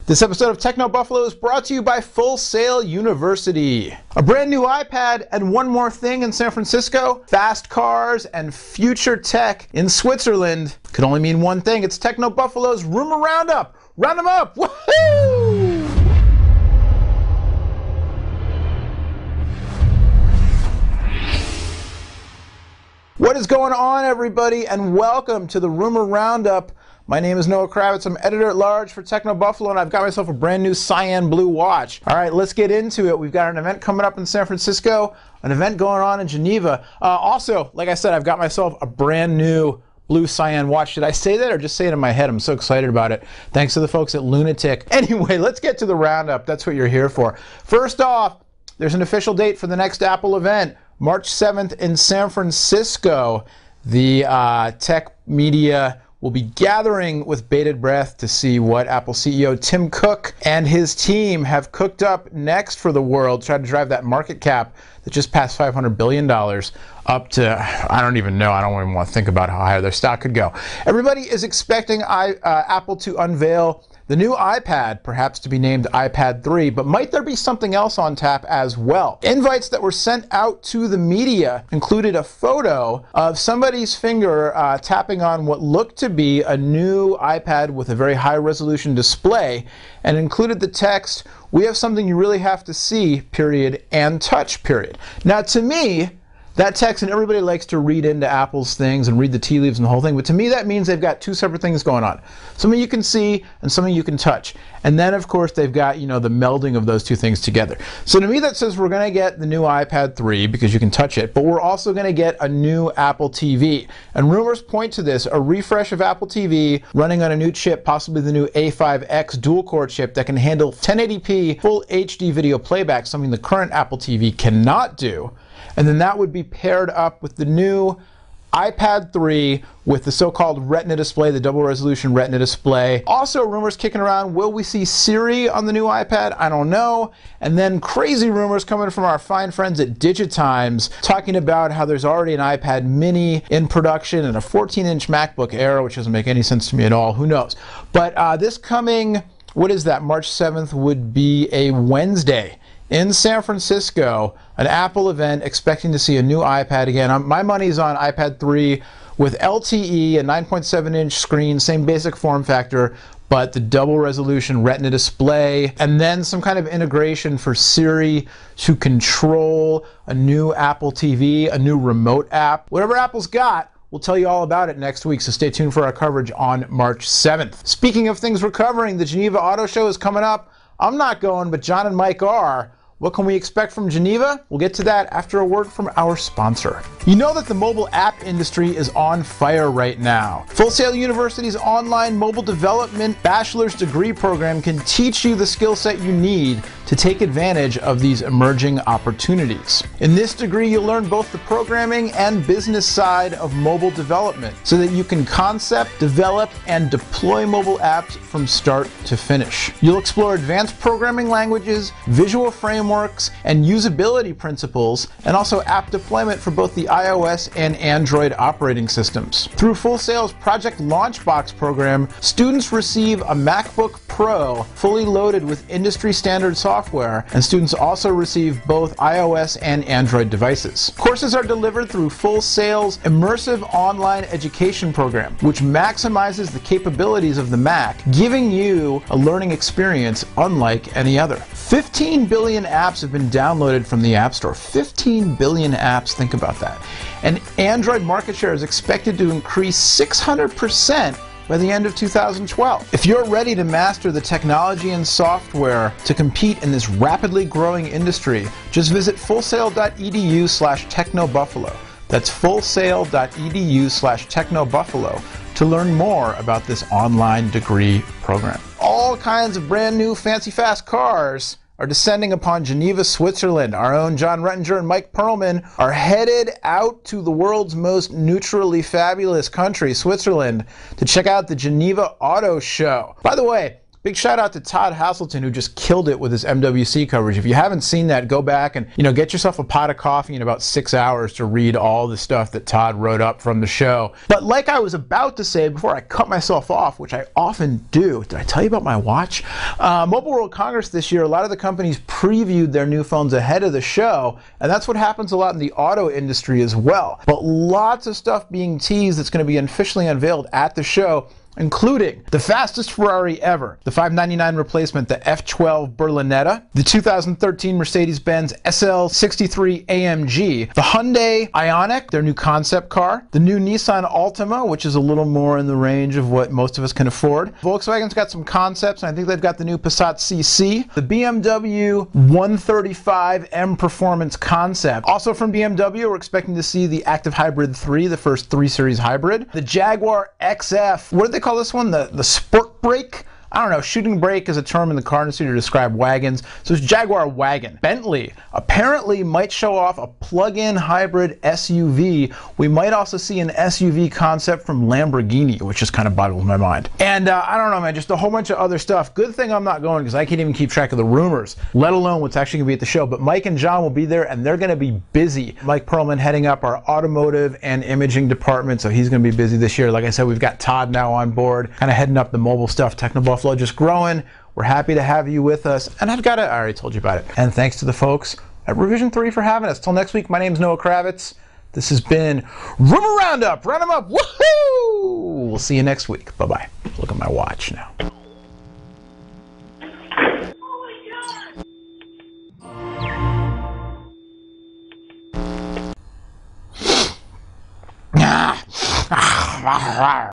This episode of Techno Buffalo is brought to you by Full Sail University. A brand new iPad and one more thing in San Francisco, fast cars and future tech in Switzerland could only mean one thing. It's Techno Buffalo's Rumor Roundup. Round them up! Woohoo! What is going on, everybody, and welcome to the Rumor Roundup. My name is Noah Kravitz. I'm editor-at-large for Techno Buffalo, and I've got myself a brand new cyan blue watch. All right, let's get into it. We've got an event coming up in San Francisco, an event going on in Geneva. Also, like I said, I've got myself a brand new blue cyan watch. Did I say that or just say it in my head? I'm so excited about it. Thanks to the folks at Lunatic. Anyway, let's get to the roundup. That's what you're here for. First off, there's an official date for the next Apple event, March 7th in San Francisco. The tech media will be gathering with bated breath to see what Apple CEO Tim Cook and his team have cooked up next for the world, try to drive that market cap that just passed $500 billion up to, I don't even know, I don't even want to think about how high their stock could go. Everybody is expecting Apple to unveil the new iPad, perhaps to be named iPad 3, but might there be something else on tap as well? Invites that were sent out to the media included a photo of somebody's finger tapping on what looked to be a new iPad with a very high-resolution display, and included the text, "We have something you really have to see, period, and touch, period." Now, to me, that text, and everybody likes to read into Apple's things and read the tea leaves and the whole thing, but to me that means they've got two separate things going on. Something you can see and something you can touch. And then, of course, they've got, you know, the melding of those two things together. So to me that says we're going to get the new iPad 3 because you can touch it, but we're also going to get a new Apple TV. And rumors point to this, a refresh of Apple TV running on a new chip, possibly the new A5X dual-core chip that can handle 1080p full HD video playback, something the current Apple TV cannot do. And then that would be paired up with the new iPad 3 with the so-called Retina display, the double-resolution Retina display. Also, rumors kicking around, will we see Siri on the new iPad? I don't know. And then crazy rumors coming from our fine friends at Digitimes talking about how there's already an iPad mini in production and a 14-inch MacBook Air, which doesn't make any sense to me at all. Who knows? But this coming, what is that, March 7th would be a Wednesday in San Francisco, an Apple event, expecting to see a new iPad again. My money's on iPad 3 with LTE, a 9.7-inch screen, same basic form factor, but the double resolution Retina display, and then some kind of integration for Siri to control a new Apple TV, a new remote app. Whatever Apple's got, we'll tell you all about it next week, so stay tuned for our coverage on March 7th. Speaking of things we're covering, the Geneva Auto Show is coming up. I'm not going, but John and Mike are. What can we expect from Geneva? We'll get to that after a word from our sponsor. You know that the mobile app industry is on fire right now. Full Sail University's online mobile development bachelor's degree program can teach you the skill set you need to take advantage of these emerging opportunities. In this degree, you'll learn both the programming and business side of mobile development so that you can concept, develop, and deploy mobile apps from start to finish. You'll explore advanced programming languages, visual frameworks, and usability principles, and also app deployment for both the iOS and Android operating systems. Through Full Sail's Project Launchbox program, students receive a MacBook Pro fully loaded with industry standard software, and students also receive both iOS and Android devices. Courses are delivered through Full Sail's immersive online education program, which maximizes the capabilities of the Mac, giving you a learning experience unlike any other. 15 billion apps have been downloaded from the App Store. 15 billion apps, think about that. And Android market share is expected to increase 600% by the end of 2012. If you're ready to master the technology and software to compete in this rapidly growing industry, just visit fullsail.edu/technobuffalo. That's fullsail.edu/technobuffalo to learn more about this online degree program. All kinds of brand new fancy fast cars are descending upon Geneva, Switzerland. Our own John Rettinger and Mike Perlman are headed out to the world's most neutrally fabulous country, Switzerland, to check out the Geneva Auto Show. By the way, Big shout out to Todd Haselton, who just killed it with his MWC coverage. If you haven't seen that, go back and, get yourself a pot of coffee in about 6 hours to read all the stuff that Todd wrote up from the show. But like I was about to say before I cut myself off, which I often do, did I tell you about my watch? Mobile World Congress this year, a lot of the companies previewed their new phones ahead of the show, and that's what happens a lot in the auto industry as well. But lots of stuff being teased that's going to be officially unveiled at the show, including the fastest Ferrari ever, the 599 replacement, the F12 Berlinetta, the 2013 Mercedes-Benz SL63 AMG, the Hyundai Ioniq, their new concept car, the new Nissan Altima, which is a little more in the range of what most of us can afford. Volkswagen's got some concepts, and I think they've got the new Passat CC, the BMW 135M Performance concept. Also from BMW, we're expecting to see the Active Hybrid 3, the first 3 Series hybrid, the Jaguar XF, what do they call this one? The Sport Brake? I don't know, shooting brake is a term in the car industry to describe wagons. So it's Jaguar Wagon. Bentley apparently might show off a plug-in hybrid SUV. We might also see an SUV concept from Lamborghini, which just kind of boggles my mind. And I don't know, man, just a whole bunch of other stuff. Good thing I'm not going because I can't even keep track of the rumors, let alone what's actually going to be at the show. But Mike and John will be there, and they're going to be busy. Mike Perlman heading up our automotive and imaging department, so he's going to be busy this year. Like I said, we've got Todd now on board, kind of heading up the mobile stuff. Technobuffalo just growing. We're happy to have you with us. And I already told you about it. And thanks to the folks at Revision 3 for having us. Till next week, my name is Noah Kravitz. This has been Rumor Roundup. Round 'em up. Woohoo! We'll see you next week. Bye-bye. Look at my watch now.